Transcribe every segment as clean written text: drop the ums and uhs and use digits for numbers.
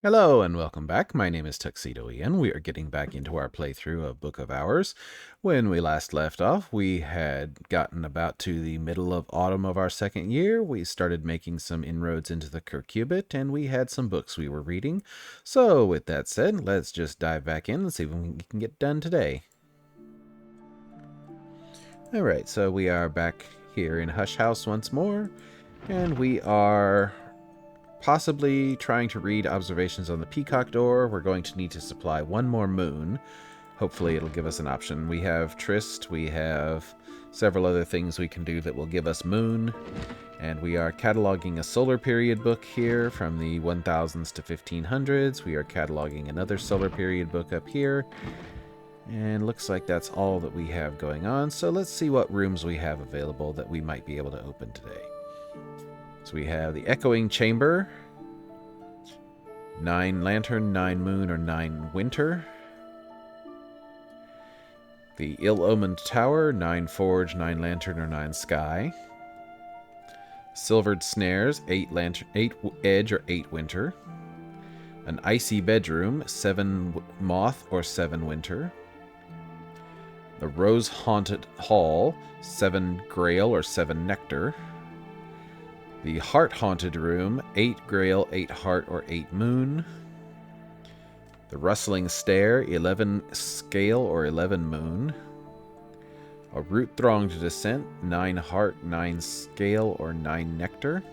Hello and welcome back. My name is Tuxedo Ian. We are getting back into our playthrough of Book of Hours. When we last left off, we had gotten about to the middle of autumn of our second year. We started making some inroads into the Curcubit, and we had some books we were reading. So with that said, let's just dive back in and see what we can get done today. Alright, so we are back here in Hush House once more, and we are possibly trying to read observations on the Peacock Door. We're going to need to supply one more moon. Hopefully it'll give us an option. We have Trist, we have several other things we can do that will give us moon, and we are cataloging a solar period book here from the 1000s to 1500s. We are cataloging another solar period book up here, and looks like that's all that we have going on. So let's see what rooms we have available that we might be able to open today. So we have the Echoing Chamber, 9 Lantern, 9 Moon, or 9 Winter. The Ill-Omened Tower, 9 Forge, 9 Lantern, or 9 Sky. Silvered Snares, 8 Lantern, 8 Edge, or 8 Winter. An Icy Bedroom, 7 Moth, or 7 Winter. The Rose-Haunted Hall, 7 Grail, or 7 Nectar. The Heart-Haunted Room, 8 Grail, 8 Heart, or 8 Moon. The Rustling Stair, 11 Scale, or 11 Moon. A Root-Thronged Descent, 9 Heart, 9 Scale, or 9 Nectar.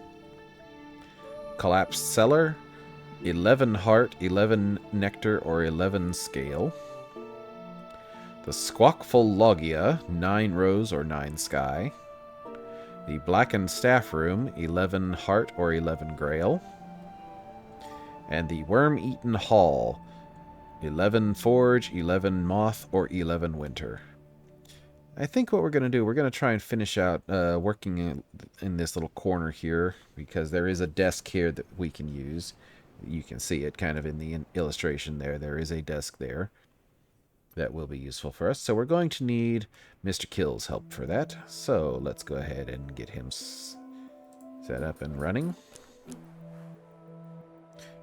Collapsed Cellar, 11 Heart, 11 Nectar, or 11 Scale. The Squawkful Logia, 9 Rose, or 9 Sky. The Blackened Staff Room, 11 Heart or 11 Grail. And the Worm-Eaten Hall, 11 Forge, 11 Moth, or 11 Winter. I think what we're going to do, we're going to try and finish out working in this little corner here, because there is a desk here that we can use. You can see it kind of in the illustration there. There is a desk there that will be useful for us. So we're going to need Mr. Kill's help for that. So let's go ahead and get him set up and running.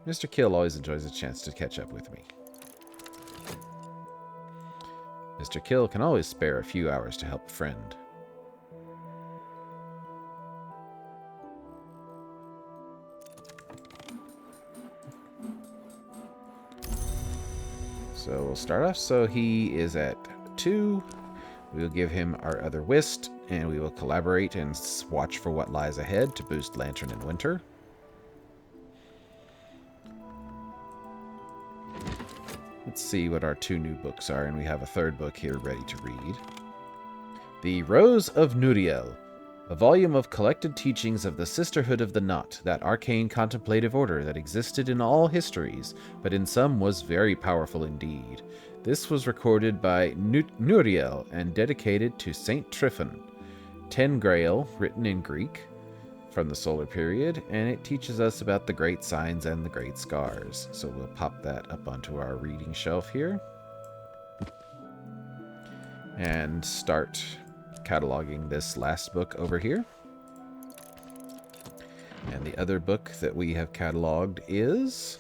Mr. Kill always enjoys a chance to catch up with me. Mr. Kill can always spare a few hours to help a friend. So we'll start off. So he is at 2. We will give him our other whist, and we will collaborate and watch for what lies ahead to boost Lantern in Winter. Let's see what our 2 new books are, and we have a 3rd book here ready to read. The Rose of Nuriel, a volume of collected teachings of the Sisterhood of the Knot, that arcane contemplative order that existed in all histories, but in some was very powerful indeed. This was recorded by Nuriel and dedicated to Saint Tryphon. 10 Grail, written in Greek, from the solar period, and it teaches us about the great signs and the great scars. So we'll pop that up onto our reading shelf here. And start cataloging this last book over here. And the other book that we have cataloged is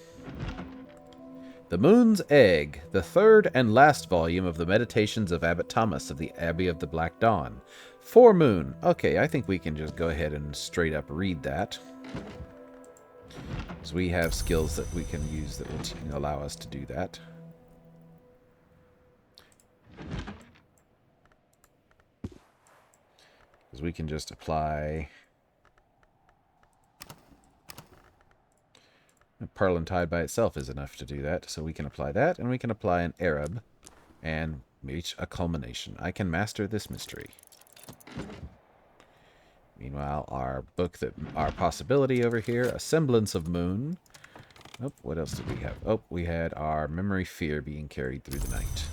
The Moon's Egg, the 3rd and last volume of the Meditations of Abbot Thomas of the Abbey of the Black Dawn. 4 Moon. Okay, I think we can just go ahead and straight up read that, because we have skills that we can use that will allow us to do that. Because we can just apply Parlantide by itself is enough to do that. So we can apply that, and we can apply an Arab and reach a culmination. I can master this mystery. Meanwhile, our possibility over here, A Semblance of Moon. Oh, what else did we have? Oh, we had our Memory Fear being carried through the night.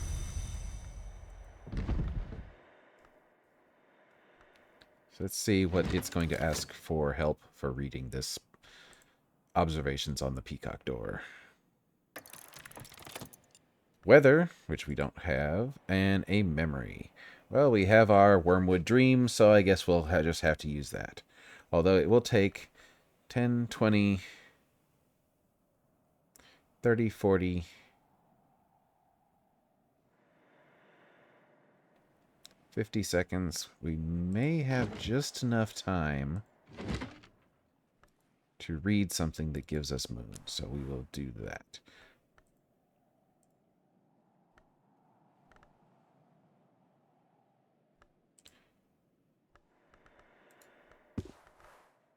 So let's see what it's going to ask for help for reading this Observations on the Peacock Door. Weather, which we don't have, and a memory. Well, we have our Wormwood Dream, so I guess we'll just have to use that. Although it will take 10, 20, 30, 40... 50 seconds. We may have just enough time to read something that gives us moon, so we will do that.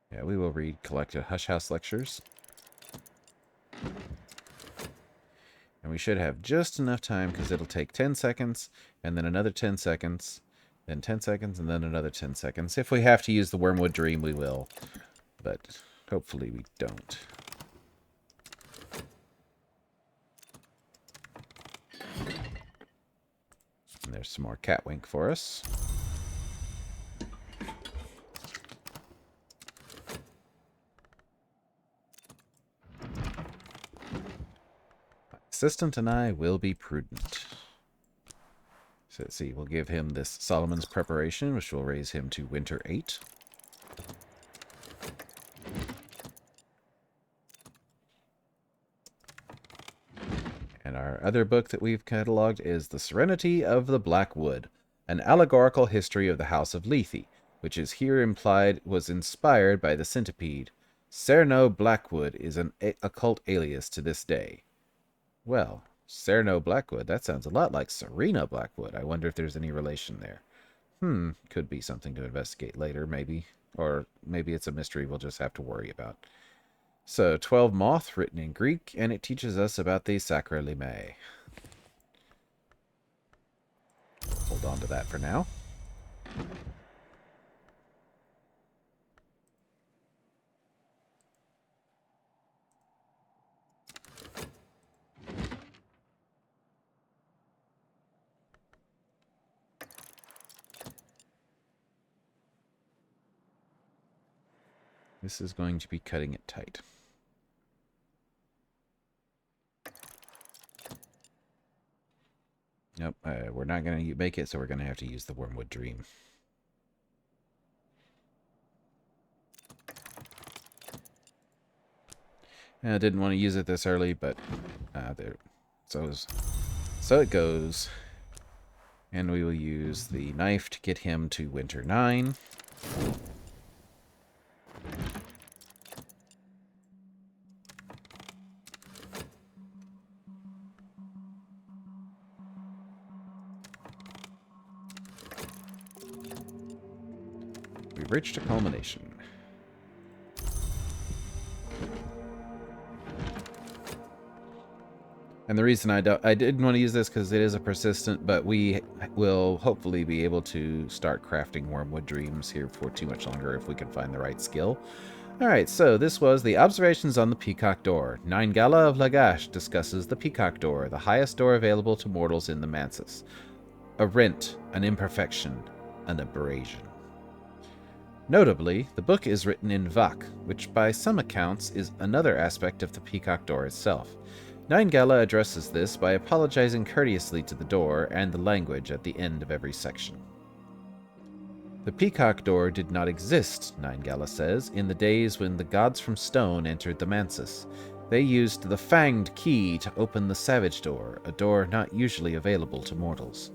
Yeah, we will read collected Hush House lectures. And we should have just enough time because it'll take 10 seconds, and then another 10 seconds, then 10 seconds, and then another 10 seconds. If we have to use the Wormwood Dream, we will. But hopefully we don't. And there's some more catwink for us. My assistant and I will be prudent. So let's see, we'll give him this Solomon's Preparation, which will raise him to Winter 8. And our other book that we've cataloged is The Serenity of the Black Wood, an allegorical history of the House of Lethe, which is here implied was inspired by the centipede. Cerno Blackwood is an occult alias to this day. Well, Cerno Blackwood, that sounds a lot like Serena Blackwood. I wonder if there's any relation there. Could be something to investigate later, maybe. Or maybe it's a mystery we'll just have to worry about. So, 12 Moth, written in Greek, and it teaches us about the Sacralimae. Hold on to that for now. This is going to be cutting it tight. Nope, we're not going to make it, so we're going to have to use the Wormwood Dream. I didn't want to use it this early, but there. So it goes. And we will use the knife to get him to Winter 9. We've reached a culmination. And the reason I didn't want to use this because it is a persistent, but we will hopefully be able to start crafting Wormwood Dreams here for too much longer if we can find the right skill. Alright, so this was the Observations on the Peacock Door. Nine Gala of Lagash discusses the Peacock Door, the highest door available to mortals in the Mansus. A rent, an imperfection, an abrasion. Notably, the book is written in Vak, which by some accounts is another aspect of the Peacock Door itself. Nine Gala addresses this by apologizing courteously to the door and the language at the end of every section. The Peacock Door did not exist, Nine Gala says, in the days when the gods from stone entered the Mansus. They used the fanged key to open the Savage Door, a door not usually available to mortals.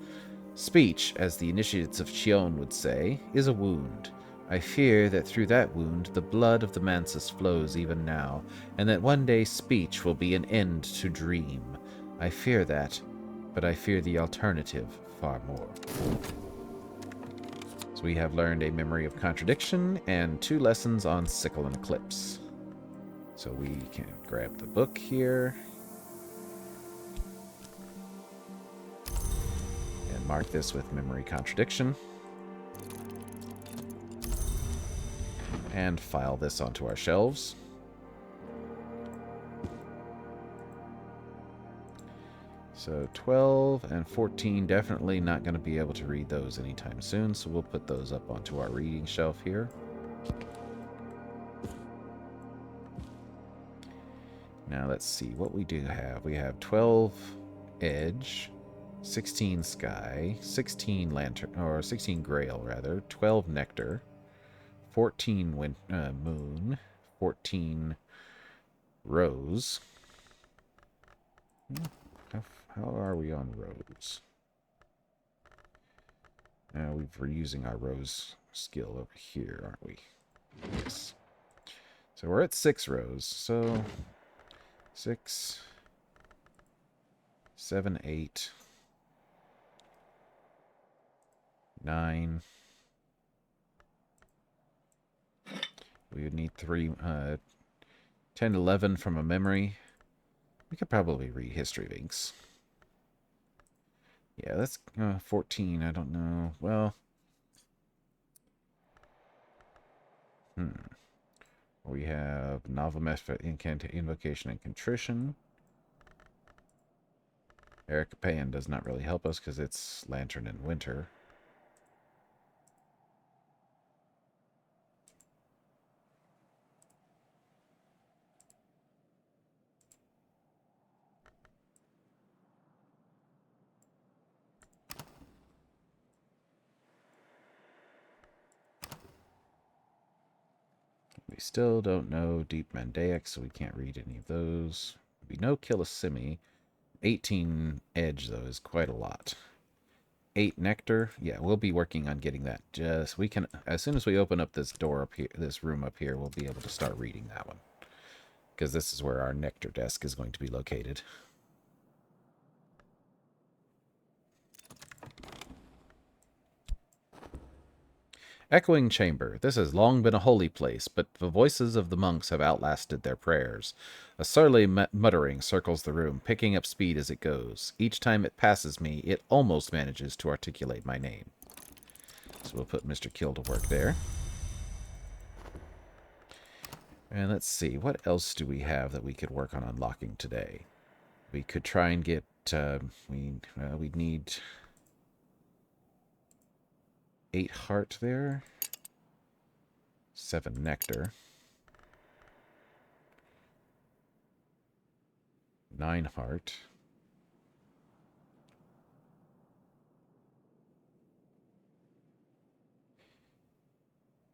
Speech, as the initiates of Chion would say, is a wound. I fear that through that wound the blood of the Mansus flows even now, and that one day speech will be an end to dream. I fear that, but I fear the alternative far more. So we have learned a memory of contradiction and 2 lessons on sickle and eclipse. So we can grab the book here and mark this with memory contradiction. And file this onto our shelves. So 12 and 14, definitely not going to be able to read those anytime soon, so we'll put those up onto our reading shelf here. Now let's see what we do have. We have 12 edge, 16 sky, 16 lantern, or 16 grail rather, 12 nectar, 14 moon, 14 rose, How are we on rows? We're using our rows skill over here, aren't we? Yes. So we're at 6 rows. So 6, 7, 8, 9. We would need 3, 10, 11 from a memory. We could probably read history links. Yeah, that's 14. I don't know. Well, we have novel method, invocation, and contrition. Erica Payan does not really help us because it's Lantern and Winter. We still don't know Deep Mandaic, so we can't read any of those. We know Killisimi. 18 Edge, though, is quite a lot. 8 Nectar. Yeah, we'll be working on getting that. We can, as soon as we open up this door up here, this room up here, we'll be able to start reading that one. Because this is where our Nectar desk is going to be located. Echoing chamber. This has long been a holy place, but the voices of the monks have outlasted their prayers. A surly muttering circles the room, picking up speed as it goes. Each time it passes me, it almost manages to articulate my name. So we'll put Mr. Kill to work there. And let's see, what else do we have that we could work on unlocking today? We could try and get, we'd need 8 heart there. 7 nectar. 9 heart.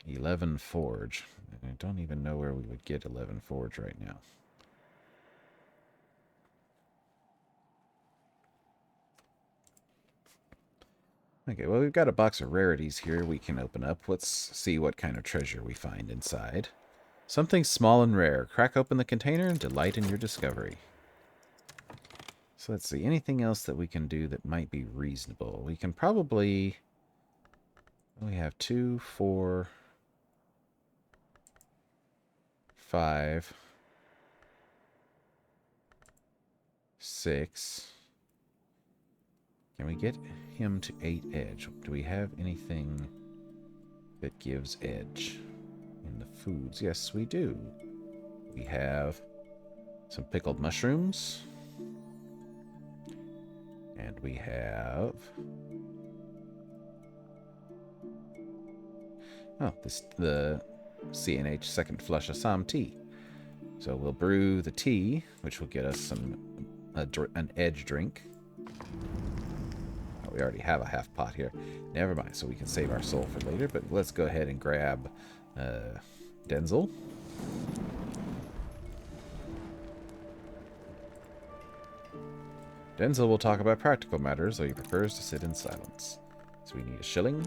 11 forge. I don't even know where we would get 11 forge right now. Okay, well, we've got a box of rarities here we can open up. Let's see what kind of treasure we find inside. Something small and rare. Crack open the container and delight in your discovery. So let's see. Anything else that we can do that might be reasonable? We can probably... We have 2, 4, 5, 6... Can we get him to 8 edge? Do we have anything that gives edge in the foods? Yes, we do. We have some pickled mushrooms. And we have... Oh, the CNH second flush Assam tea. So we'll brew the tea, which will get us an edge drink. We already have a half pot here. Never mind, so we can save our soul for later, but let's go ahead and grab Denzel. Denzel will talk about practical matters, though he prefers to sit in silence. So we need a shilling.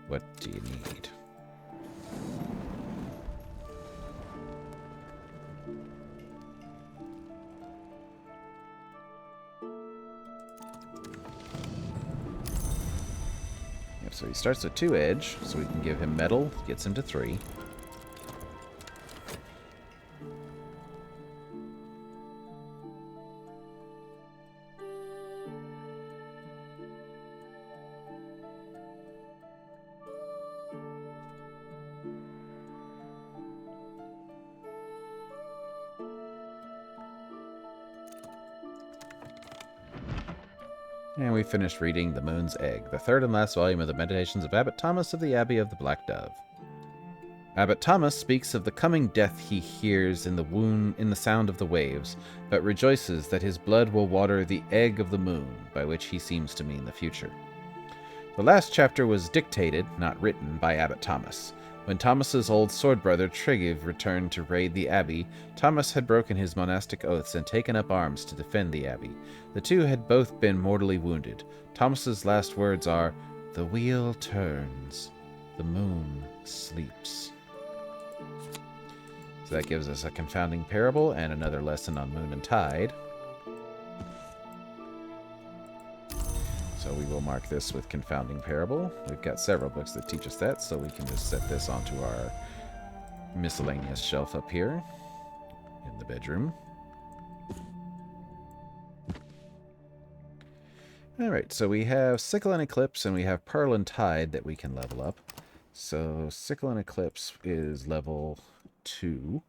What do you need? So he starts with 2 edge, so we can give him metal, gets him to 3. And we finished reading The Moon's Egg, the 3rd and last volume of the Meditations of Abbot Thomas of the Abbey of the Black Dove. Abbot Thomas speaks of the coming death he hears in the sound of the waves, but rejoices that his blood will water the egg of the moon, by which he seems to mean the future. The last chapter was dictated, not written, by Abbot Thomas. When Thomas's old sword brother Tryggv returned to raid the abbey, Thomas had broken his monastic oaths and taken up arms to defend the abbey. The two had both been mortally wounded. Thomas's last words are, "The wheel turns, the moon sleeps." So that gives us a confounding parable and another lesson on moon and tide. So we will mark this with confounding parable. We've got several books that teach us that, so we can just set this onto our miscellaneous shelf up here in the bedroom. Alright, so we have Sickle and Eclipse, and we have Pearl and Tide that we can level up. So Sickle and Eclipse is level 2.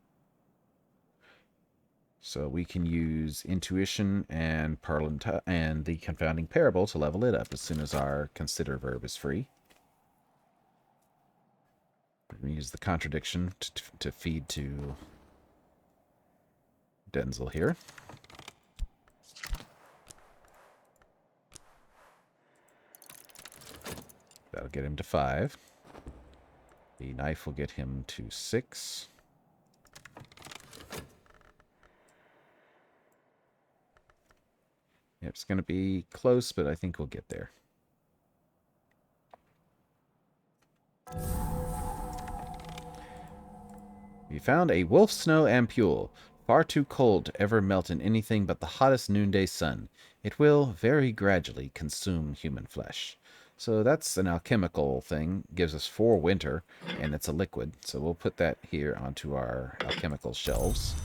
So we can use Intuition and Pearl and the Confounding Parable to level it up as soon as our Consider verb is free. We're going to use the Contradiction to feed to Denzel here. That'll get him to 5. The Knife will get him to 6. It's going to be close, but I think we'll get there. We found a wolf snow ampule, far too cold to ever melt in anything but the hottest noonday sun. It will, very gradually, consume human flesh. So that's an alchemical thing. Gives us 4 winter, and it's a liquid. So we'll put that here onto our alchemical shelves.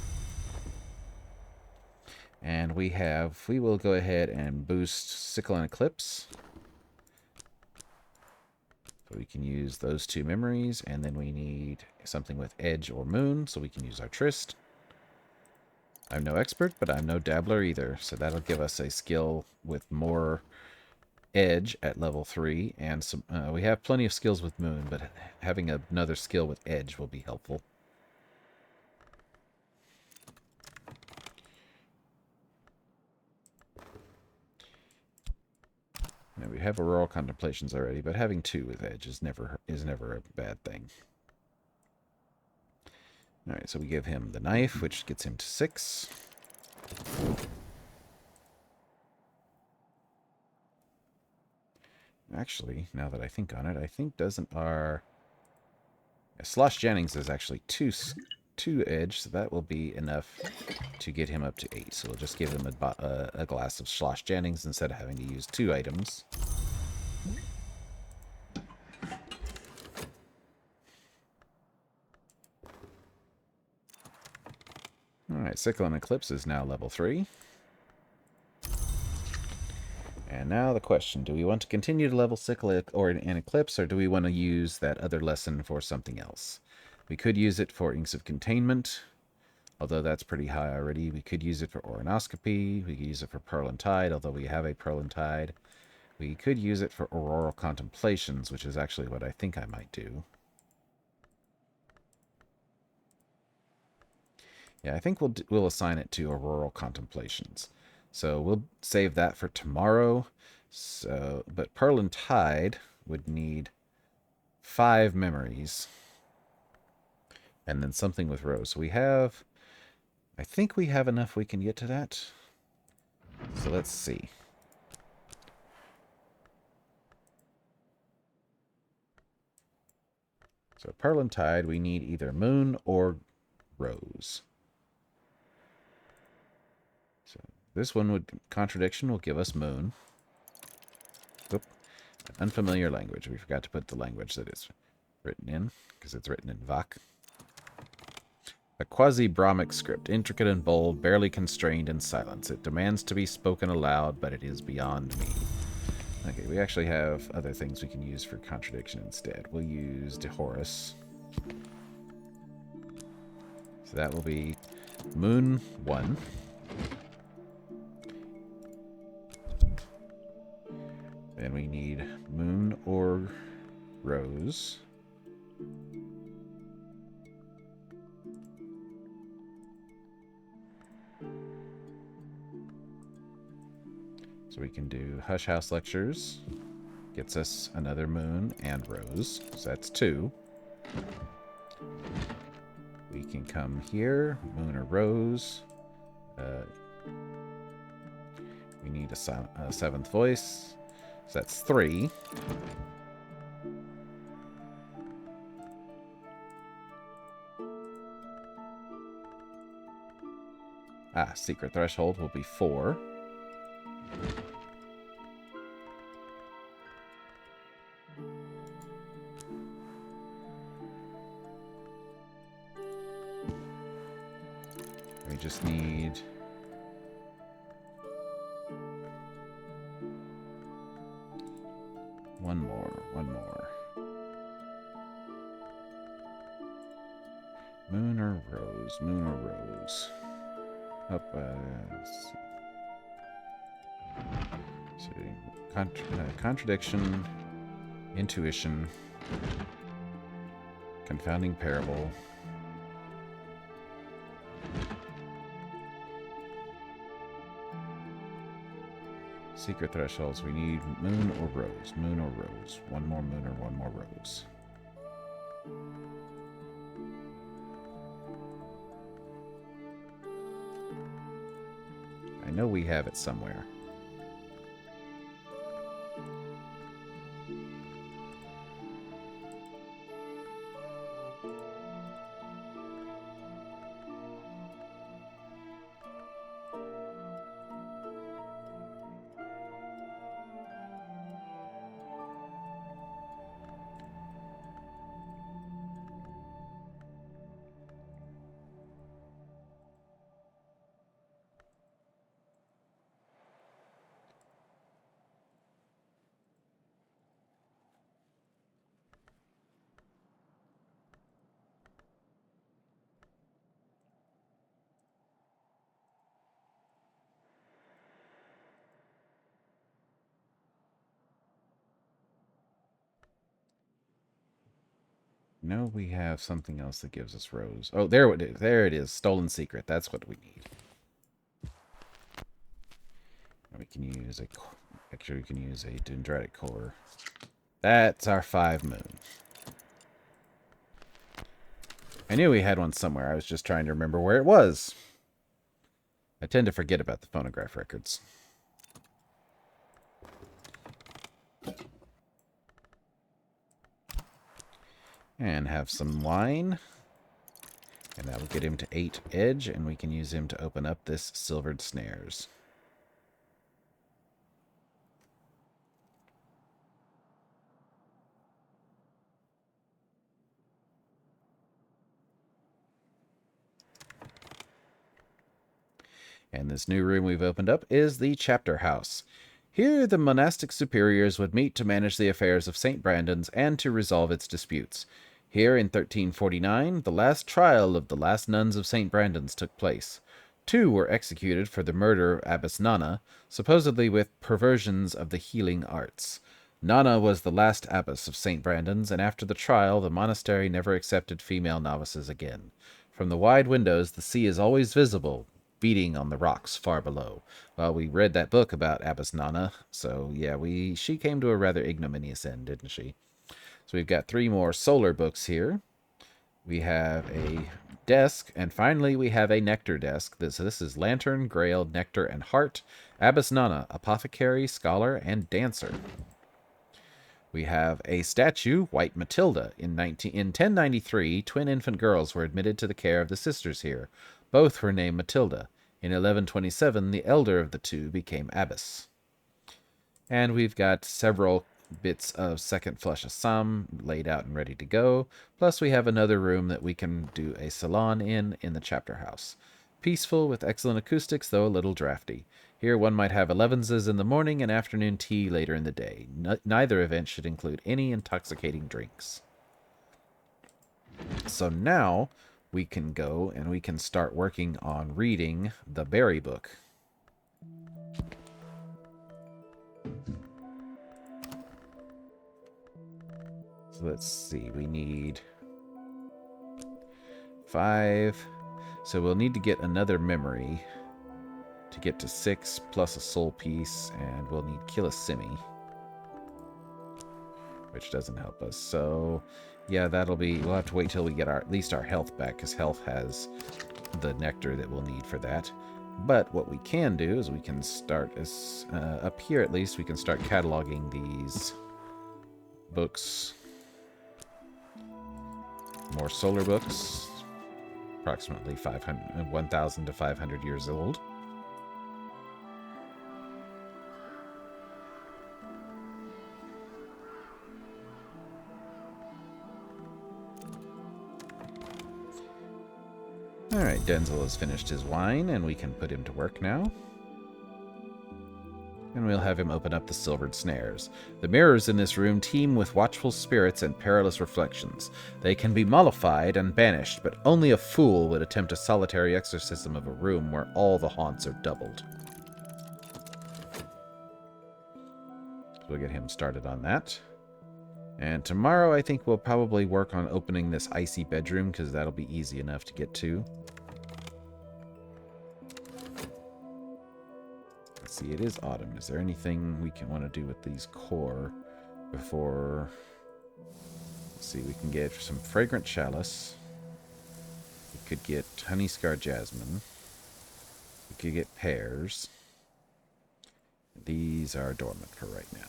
And we will go ahead and boost Sickle and Eclipse. So we can use those 2 memories, and then we need something with Edge or Moon, so we can use our Tryst. I'm no expert, but I'm no dabbler either, so that'll give us a skill with more Edge at level 3, and some. We have plenty of skills with Moon, but having another skill with Edge will be helpful. Now, we have Auroral Contemplations already, but having 2 with Edge is never a bad thing. Alright, so we give him the Knife, which gets him to 6. Actually, now that I think on it, I think doesn't our... Slosh Jennings is actually 2 Edge, so that will be enough to get him up to 8. So we'll just give him a glass of Slosh Jennings instead of having to use 2 items. Alright, Sickle and Eclipse is now level 3. And now the question, do we want to continue to level Sickle or an Eclipse, or do we want to use that other lesson for something else? We could use it for Inks of Containment, although that's pretty high already. We could use it for Oronoscopy. We could use it for Pearl and Tide, although we have a Pearl and Tide. We could use it for Auroral Contemplations, which is actually what I think I might do. Yeah, I think we'll assign it to Auroral Contemplations. So we'll save that for tomorrow. So, but Pearl and Tide would need 5 memories. And then something with Rose. So we have... I think we have enough we can get to that. So let's see. So Pearl and Tide, we need either Moon or Rose. So this one Contradiction will give us Moon. Oop. An unfamiliar language. We forgot to put the language that it's written in, because it's written in Vak. A quasi-Brahmic script, intricate and bold, barely constrained in silence. It demands to be spoken aloud, but it is beyond me. Okay, we actually have other things we can use for Contradiction instead. We'll use DeHorace. So that will be Moon 1. Then we need Moon or Rose. So we can do Hush House Lectures. Gets us another Moon and Rose. So that's 2. We can come here. Moon or Rose. We need a seventh voice. So that's 3. Secret Threshold will be 4. We just need... one more. Moon or Rose? Moon or Rose? Up, let's see. Contradiction, intuition, confounding parable. Secret thresholds. We need moon or rose. Moon or rose. One more moon or one more rose. I know we have it somewhere. No, we have something else that gives us rose. Oh, there it is. There it is. Stolen secret. That's what we need. We can use a... Actually, we can use a dendritic core. That's our 5 moon. I knew we had one somewhere. I was just trying to remember where it was. I tend to forget about the phonograph records. And have some wine. And that will get him to 8 edge, and we can use him to open up this silvered snares. And this new room we've opened up is the chapter house. Here the monastic superiors would meet to manage the affairs of St. Brandon's and to resolve its disputes. Here in 1349, the last trial of the last nuns of St. Brandon's took place. 2 were executed for the murder of Abbess Nana, supposedly with perversions of the healing arts. Nana was the last abbess of St. Brandon's, and after the trial, the monastery never accepted female novices again. From the wide windows, the sea is always visible, beating on the rocks far below. Well, we read that book about Abbess Nana, so yeah, she came to a rather ignominious end, didn't she? So we've got 3 more solar books here. We have a desk, and finally we have a Nectar desk. This is Lantern, Grail, Nectar, and Heart. Abbess Nana, Apothecary, Scholar, and Dancer. We have a statue, White Matilda. In 1093, twin infant girls were admitted to the care of the sisters here. Both were named Matilda. In 1127, the elder of the 2 became abbess. And we've got several bits of second flush Assam laid out and ready to go. Plus we have another room that we can do a salon in the chapter house. Peaceful with excellent acoustics, though a little drafty. Here one might have 11s in the morning and afternoon tea later in the day. Neither event should include any intoxicating drinks. So now we can go and we can start working on reading the Berry book. So let's see, we need 5. So we'll need to get another memory to get to 6 plus a soul piece, and we'll need Kill a Simi, which doesn't help us. So Yeah, that'll be... We'll have to wait till we get at least our health back, because health has the nectar that we'll need for that. But what we can do is we can start, up here at least, we can start cataloging these books. More solar books. Approximately 1,000 to 500 years old. Alright, Denzel has finished his wine, and we can put him to work now. And we'll have him open up the silvered snares. The mirrors in this room teem with watchful spirits and perilous reflections. They can be mollified and banished, but only a fool would attempt a solitary exorcism of a room where all the haunts are doubled. So we'll get him started on that. And tomorrow I think we'll probably work on opening this icy bedroom, because that'll be easy enough to get to. Let's see, it is autumn. Is there anything we can want to do with these core before... Let's see, we can get some fragrant chalice. We could get honey scar jasmine. We could get pears. These are dormant for right now.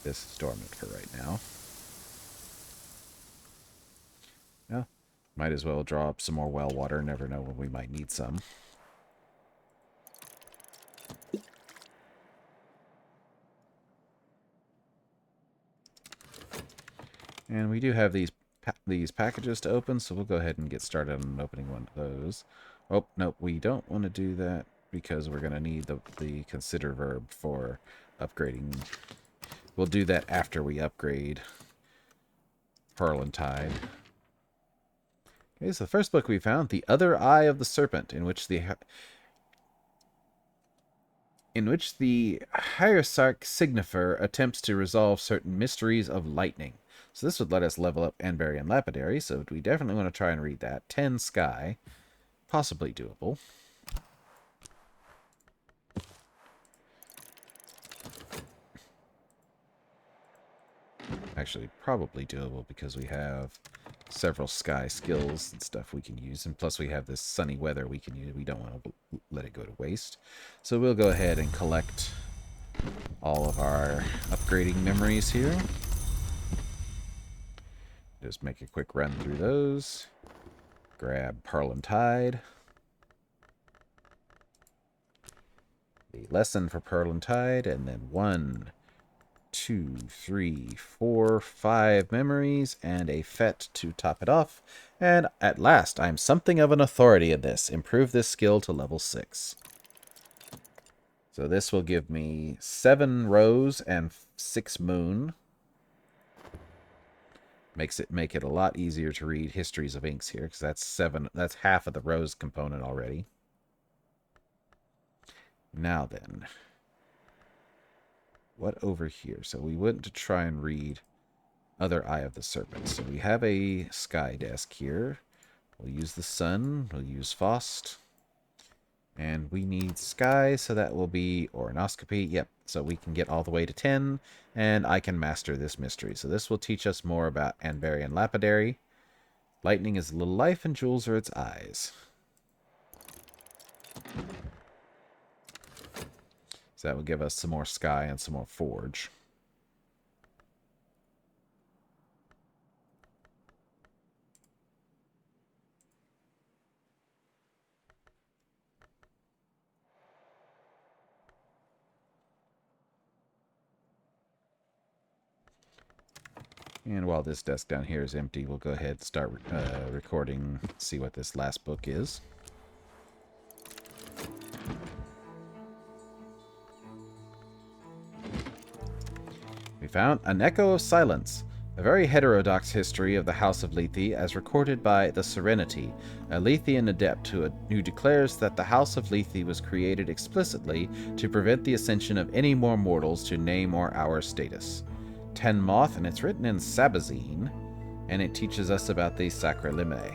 This is dormant for right now. Well, might as well draw up some more well water. Never know when we might need some. And we do have these packages to open, so we'll go ahead and get started on opening one of those. Oh, no, we don't want to do that because we're going to need the consider verb for upgrading. We'll do that after we upgrade Pearl and Tide. Okay, so the first book we found, The Other Eye of the Serpent, in which the Hiersarch Signifer attempts to resolve certain mysteries of lightning. So this would let us level up Anbarian Lapidary, so we definitely want to try and read that. 10 Sky. Possibly doable. Actually, probably doable because we have several Sky skills and stuff we can use. And plus we have this sunny weather we can use. We don't want to let it go to waste. So we'll go ahead and collect all of our upgrading memories here. Just make a quick run through those. Grab Pearl and Tide. The lesson for Pearl and Tide, and then 1, 2, 3, 4, 5 memories, and a fet to top it off. And at last, I'm something of an authority in this. Improve this skill to level 6. So this will give me 7 rose and 6 moon. Make it a lot easier to read Histories of Inks here, because that's half of the rose component already. Now then, what over here? So we went to try and read Other Eye of the Serpent. So we have a sky desk here. We'll use the sun. We'll use Faust. And we need sky, so that will be Ornoscopy. Yep, so we can get all the way to 10, and I can master this mystery. So this will teach us more about Anbarian Lapidary. Lightning is a little life, and jewels are its eyes. So that will give us some more sky and some more forge. And while this desk down here is empty, we'll go ahead and start recording, see what this last book is. We found An Echo of Silence, a very heterodox history of the House of Lethe as recorded by the Serenity, a Lethean adept who declares that the House of Lethe was created explicitly to prevent the ascension of any more mortals to name or hour status. 10 Moth, and it's written in Sabazine, and it teaches us about the Sacralimae.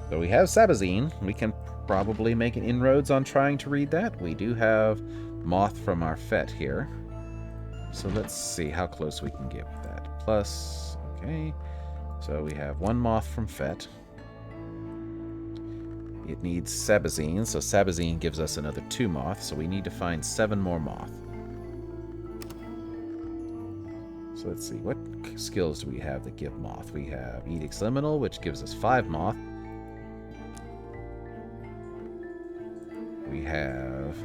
So we have Sabazine. We can probably make an inroads on trying to read that. We do have Moth from our fet here. So let's see how close we can get with that. plus. Okay. So we have 1 moth from Fet. It needs Sabazine, so Sabazine gives us another 2 moth, so we need to find 7 more moth. So let's see, what skills do we have that give moth? We have Edict's Liminal, which gives us 5 moth. We have...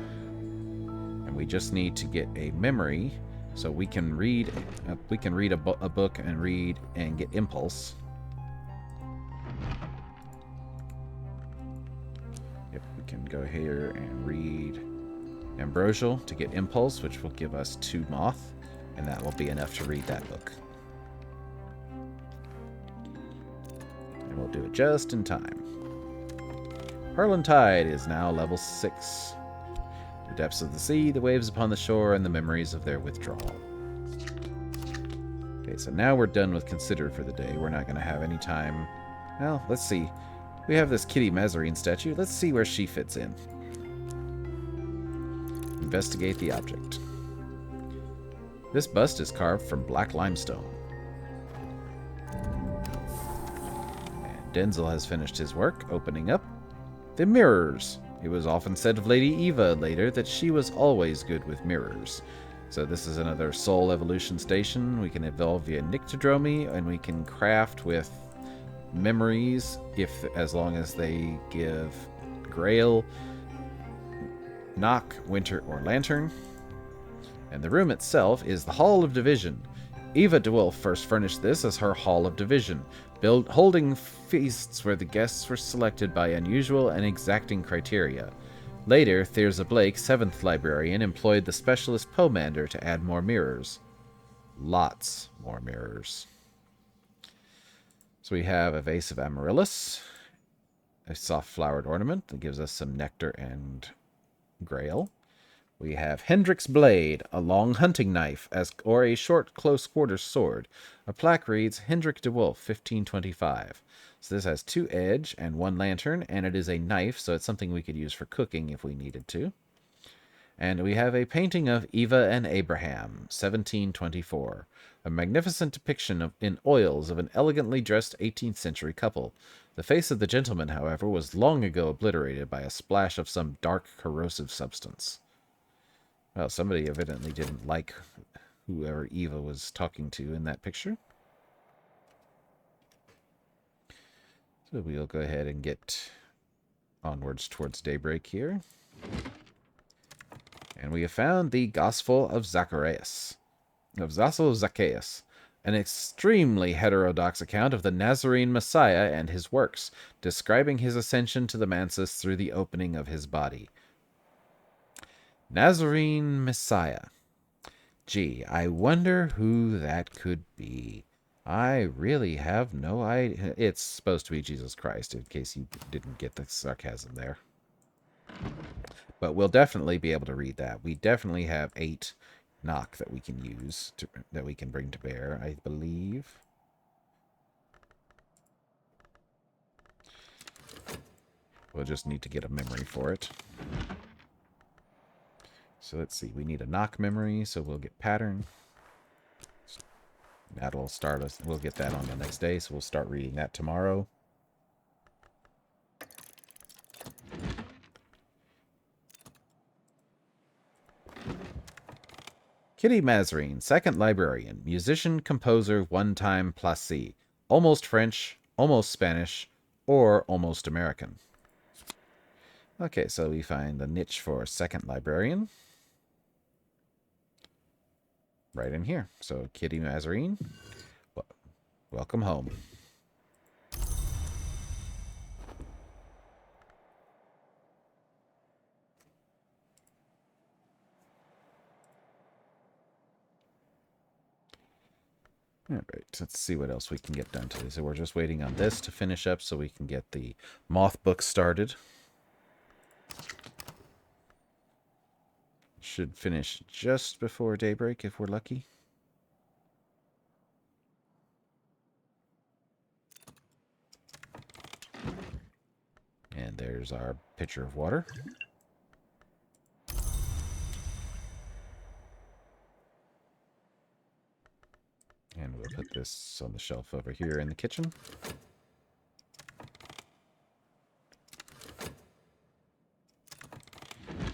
And we just need to get a memory, so we can read a book and read and get impulse. Yep, we can go here and read Ambrosial to get impulse, which will give us 2 moth, and that will be enough to read that book. And we'll do it just in time. Hurling Tide is now level 6. The depths of the sea, the waves upon the shore, and the memories of their withdrawal. Okay, so now we're done with Consider for the day. We're not going to have any time. Well, let's see. We have this Kitty Mazarine statue. Let's see where she fits in. Investigate the object. This bust is carved from black limestone. And Denzel has finished his work, opening up the mirrors. It was often said of Lady Eva later that she was always good with mirrors. So this is another soul evolution station. We can evolve via Nyctodromy, and we can craft with memories as long as they give Grail, Knock, Winter, or Lantern. And the room itself is the Hall of Division. Eva DeWolf first furnished this as her Hall of Division, holding feasts where the guests were selected by unusual and exacting criteria. Later, Thyrza Blake, 7th Librarian, employed the specialist Pomander to add more mirrors. Lots more mirrors. So we have a vase of Amaryllis, a soft-flowered ornament that gives us some nectar and grail. We have Hendrick's Blade, a long hunting knife, or a short close-quarters sword. A plaque reads, Hendrick de Wolf, 1525. So this has 2 edge and 1 lantern, and it is a knife, so it's something we could use for cooking if we needed to. And we have a painting of Eva and Abraham, 1724. A magnificent depiction in oils of an elegantly dressed 18th century couple. The face of the gentleman, however, was long ago obliterated by a splash of some dark, corrosive substance. Well, somebody evidently didn't like whoever Eva was talking to in that picture. So we'll go ahead and get onwards towards daybreak here. And we have found the Gospel of Zacchaeus, an extremely heterodox account of the Nazarene Messiah and his works, describing his ascension to the Mansus through the opening of his body. Nazarene Messiah. Gee, I wonder who that could be. I really have no idea. It's supposed to be Jesus Christ, in case you didn't get the sarcasm there. But we'll definitely be able to read that. We definitely have 8 knock that we can use, that we can bring to bear, I believe. We'll just need to get a memory for it. So let's see, we need a knock memory, so we'll get pattern. That'll start us, we'll get that on the next day, so we'll start reading that tomorrow. Kitty Mazarine, 2nd Librarian, musician, composer, one-time placé, almost French, almost Spanish, or almost American. Okay, so we find the niche for 2nd Librarian. Right in here. So, Kitty Mazarine, welcome home. Alright, let's see what else we can get done today. So we're just waiting on this to finish up so we can get the moth book started. Should finish just before daybreak if we're lucky. And there's our pitcher of water. And we'll put this on the shelf over here in the kitchen.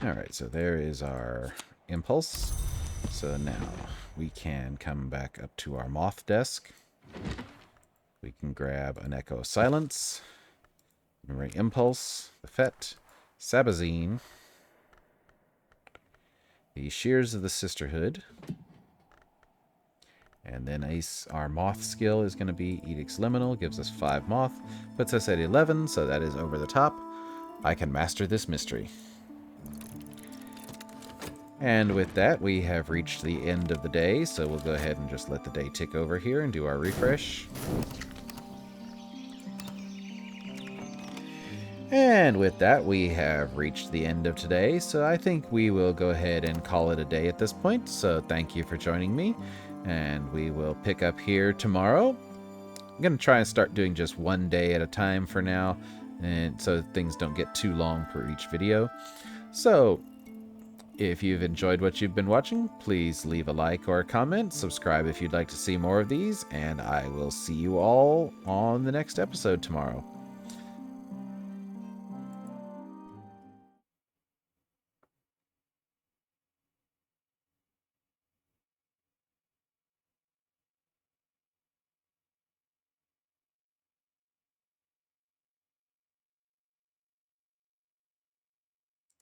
Alright, so there is our impulse. So now we can come back up to our moth desk. We can grab an Echo of Silence, Memory Impulse, the Fet, Sabazine, the Shears of the Sisterhood, and then our moth skill is going to be Edict's Liminal, gives us 5 moth, puts us at 11, so that is over the top. I can master this mystery. And with that, we have reached the end of the day, so we'll go ahead and just let the day tick over here and do our refresh. And with that, we have reached the end of today, so I think we will go ahead and call it a day at this point. So thank you for joining me, and we will pick up here tomorrow. I'm going to try and start doing just one day at a time for now, and so things don't get too long for each video. So if you've enjoyed what you've been watching, please leave a like or a comment, subscribe if you'd like to see more of these, and I will see you all on the next episode tomorrow.